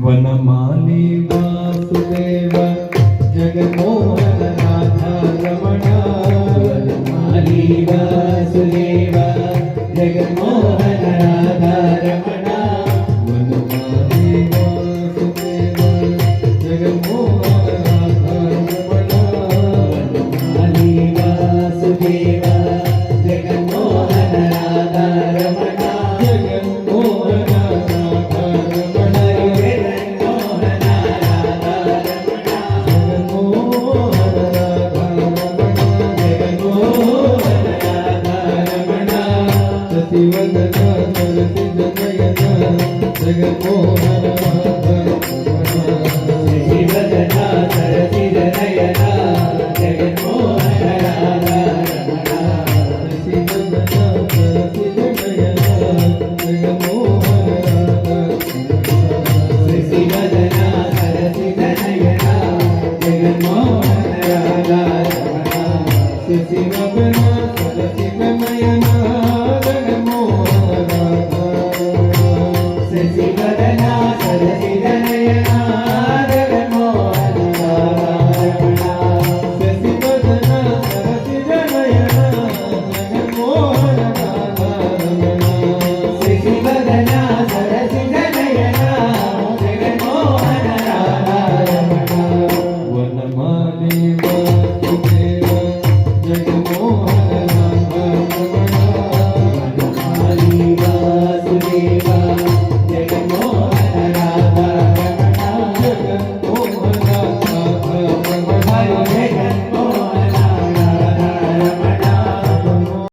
Vanamali Vasudev Jaganmohan Radha Ramana. Vanamali Vasudev Jaganmohan Radha Ramana. Vanamali Vasudev Jaganmohan Radha Ramana. Vanamali Vasudev Jaganmohan Radha Ramana. Jaganmohan Radha Ramana. Jaganmohan Radha Ramana. Jaganmohan Radha Ramana. Jaganmohan Radha Ramana. शशिवदना सरसिज Naina Jaganmohan Radha